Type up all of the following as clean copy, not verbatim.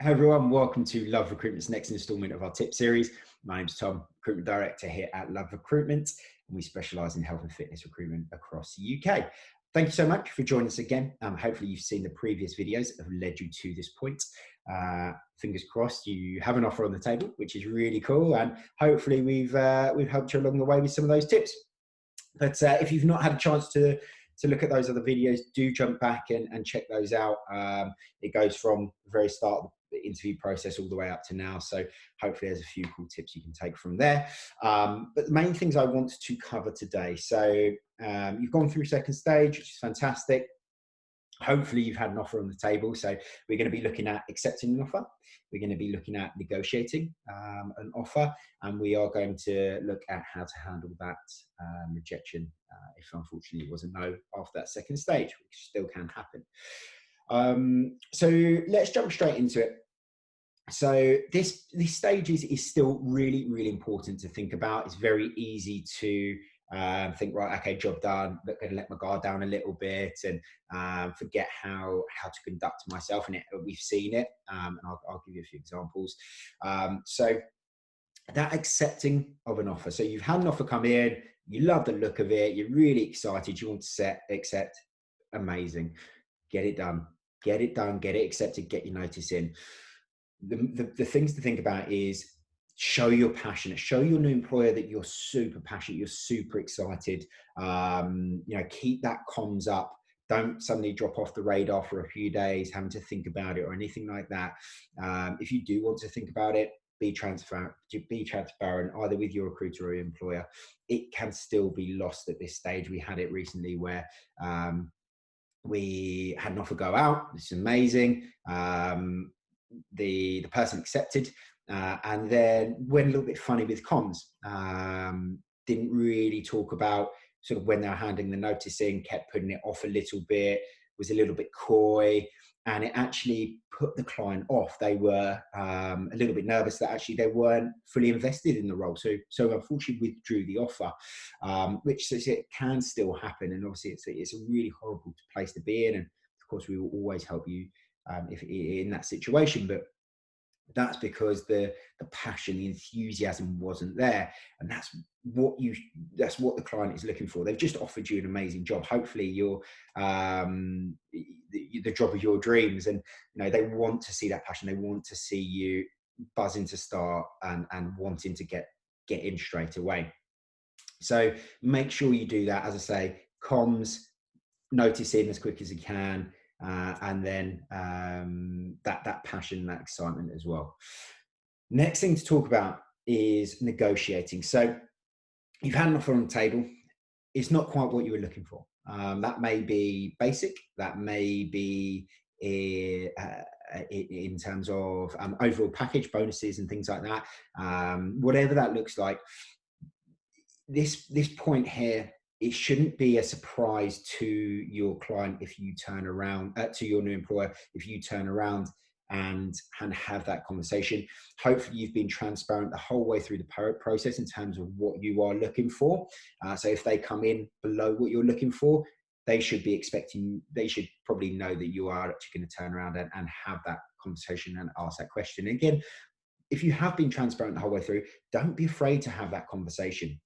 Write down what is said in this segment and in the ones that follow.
Hey everyone, welcome to Love Recruitment's next installment of our tip series. My name's Tom, Recruitment Director here at Love Recruitment, and we specialise in health and fitness recruitment across the UK. Thank you so much for joining us again. Hopefully you've seen the previous videos that have led you to this point. Fingers crossed you have an offer on the table, which is really cool, and hopefully we've helped you along the way with some of those tips. But if you've not had a chance to look at those other videos, do jump back and check those out. It goes from the very start of the interview process all the way up to now. So hopefully there's a few cool tips you can take from there. But the main things I want to cover today. So you've gone through second stage, which is fantastic. Hopefully you've had an offer on the table. So we're going to be looking at accepting an offer. We're going to be looking at negotiating an offer. And we are going to look at how to handle that rejection if unfortunately it was a no after that second stage, which still can happen. So let's jump straight into it. So this stage is still really, really important to think about. It's very easy to think, right, okay, job done, but going to let my guard down a little bit and forget how to conduct myself. And we've seen it, and I'll give you a few examples. So that accepting of an offer. So you've had an offer come in, you love the look of it, you're really excited, you want to accept, amazing. Get it done, get it accepted, get your notice in. The things to think about is show you're passionate, show your new employer that you're super passionate, you're super excited. Keep that comms up. Don't suddenly drop off the radar for a few days having to think about it or anything like that. If you do want to think about it, be transparent either with your recruiter or your employer. It can still be lost at this stage. We had it recently where we had an offer go out. This is amazing. The person accepted, and then went a little bit funny with comms. Didn't really talk about sort of when they were handing the notice in, kept putting it off a little bit, was a little bit coy, and it actually put the client off. They were a little bit nervous that actually they weren't fully invested in the role. So unfortunately withdrew the offer, which it can still happen. And obviously it's a really horrible place to be in. And of course we will always help you if in that situation, but that's because the passion, the enthusiasm wasn't there, and that's what the client is looking for. They've just offered you an amazing job, hopefully you're the job of your dreams, and they want to see that passion. They want to see you buzzing to start and wanting to get in straight away. So make sure you do that. As I say, comms, notice in as quick as you can. And then that passion, that excitement as well. Next thing to talk about is negotiating. So you've had an offer on the table. It's not quite what you were looking for. That may be basic. That may be in terms of overall package, bonuses and things like that. Whatever that looks like. This point here, it shouldn't be a surprise to your client if you turn around, to your new employer, if you turn around and have that conversation. Hopefully you've been transparent the whole way through the process in terms of what you are looking for. So if they come in below what you're looking for, they should probably know that you are actually going to turn around and have that conversation and ask that question. Again, if you have been transparent the whole way through, don't be afraid to have that conversation.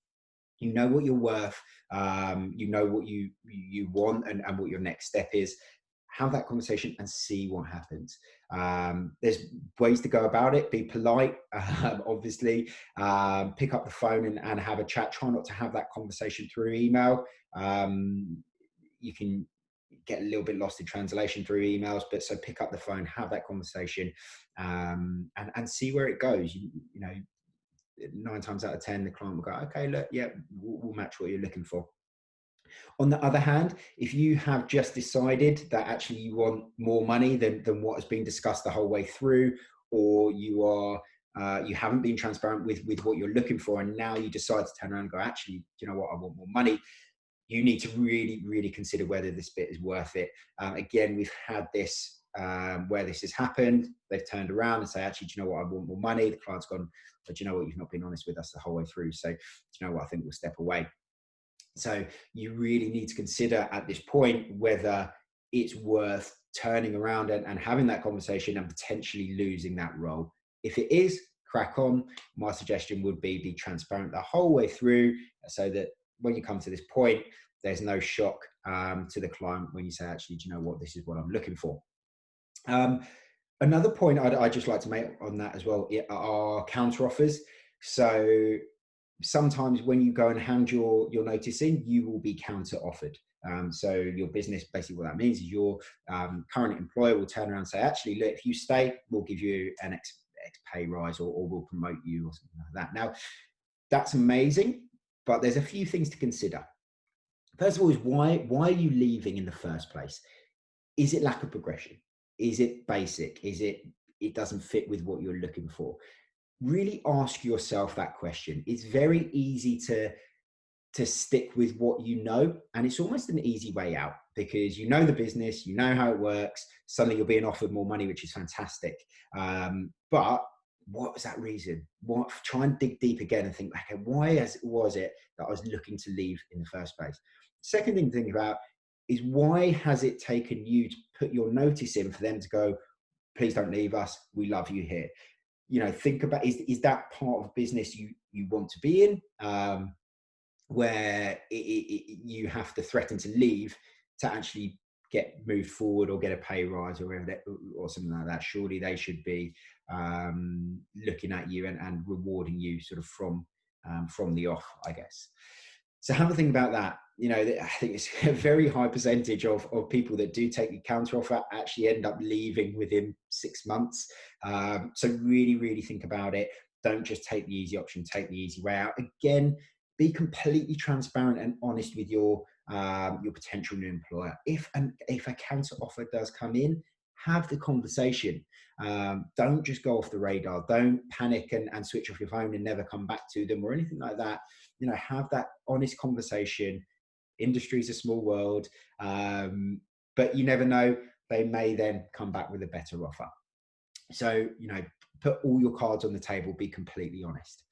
You know what you're worth, you know what you want and what your next step is. Have that conversation and see what happens. There's ways to go about it. Be polite, obviously. Pick up the phone and have a chat. Try not to have that conversation through email. You can get a little bit lost in translation through emails, but so pick up the phone, have that conversation, and see where it goes. 9 times out of 10, the client will go, okay, look, yeah, we'll match what you're looking for. On the other hand, if you have just decided that actually you want more money than what has been discussed the whole way through, or you haven't been transparent with what you're looking for, and now you decide to turn around and go, actually, you know what, I want more money, you need to really, really consider whether this bit is worth it. Again, we've had this where this has happened. They've turned around and say, actually, do you know what, I want more money. The client's gone, but you know what, you've not been honest with us the whole way through. So do you know what, I think we'll step away. So you really need to consider at this point whether it's worth turning around and having that conversation and potentially losing that role. If it is, crack on. My suggestion would be transparent the whole way through, so that when you come to this point, there's no shock to the client when you say, actually, do you know what, this is what I'm looking for. Another point I'd just like to make on that as well are counter offers. So sometimes when you go and hand your notice in, you will be counter offered. So your business, basically what that means is your current employer will turn around and say, actually, look, if you stay, we'll give you an X pay rise, or we'll promote you, or something like that. Now, that's amazing, but there's a few things to consider. First of all, is why are you leaving in the first place? Is it lack of progression? Is it basic? Is it doesn't fit with what you're looking for? Really ask yourself that question. It's very easy to stick with what you know, and it's almost an easy way out, because you know the business, you know how it works. Suddenly you're being offered more money, which is fantastic. But what was that reason? Try and dig deep again and think, okay, why was it that I was looking to leave in the first place? Second thing to think about is, why has it taken you to put your notice in for them to go, please don't leave us, we love you here? Think about, is that part of business you want to be in, where you have to threaten to leave to actually get moved forward or get a pay rise or something like that? Surely they should be looking at you and rewarding you sort of from the off, I guess. So have a think about that. I think it's a very high percentage of people that do take the counter offer actually end up leaving within 6 months. So really, really think about it. Don't just take the easy option, take the easy way out. Again, be completely transparent and honest with your potential new employer. If a counter offer does come in, have the conversation. Don't just go off the radar. Don't panic and switch off your phone and never come back to them or anything like that. Have that honest conversation. Industry's a small world, but you never know. They may then come back with a better offer. So, put all your cards on the table, be completely honest.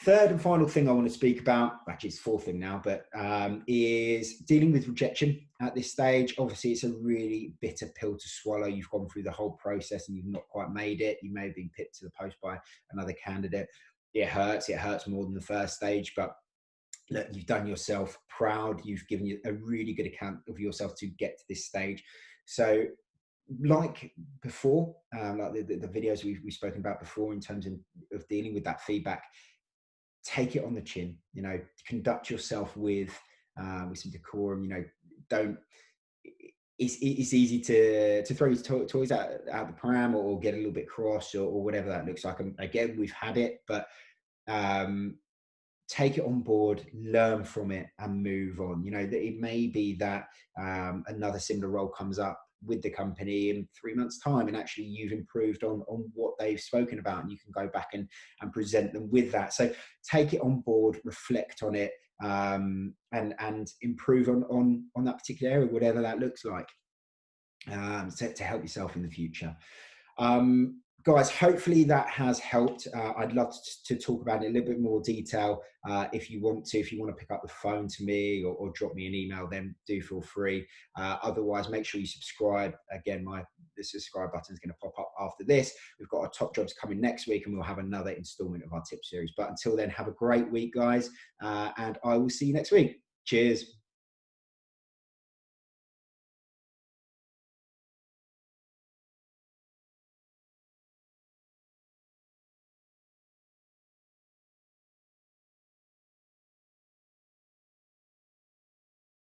Third and final thing I want to speak about, actually it's fourth thing now, but is dealing with rejection at this stage. Obviously, it's a really bitter pill to swallow. You've gone through the whole process and you've not quite made it. You may have been pipped to the post by another candidate. It hurts. It hurts more than the first stage, but look, you've done yourself proud. You've given you a really good account of yourself to get to this stage. So, like before, like the videos we've spoken about before, in terms of dealing with that feedback, take it on the chin. Conduct yourself with some decorum. Don't. It's easy to throw your toys out the pram, or get a little bit cross, or whatever that looks like. And again, we've had it, but take it on board, learn from it, and move on. That it may be that another similar role comes up with the company in 3 months' time, and actually you've improved on what they've spoken about, and you can go back and present them with that. So take it on board, reflect on it, and improve on that particular area, whatever that looks like, to help yourself in the future. Guys, hopefully that has helped. I'd love to talk about it in a little bit more detail. If you want to pick up the phone to me, or drop me an email, then do feel free. Otherwise, make sure you subscribe. Again, the subscribe button is going to pop up after this. We've got our top jobs coming next week, and we'll have another installment of our tip series. But until then, have a great week, guys, and I will see you next week. Cheers.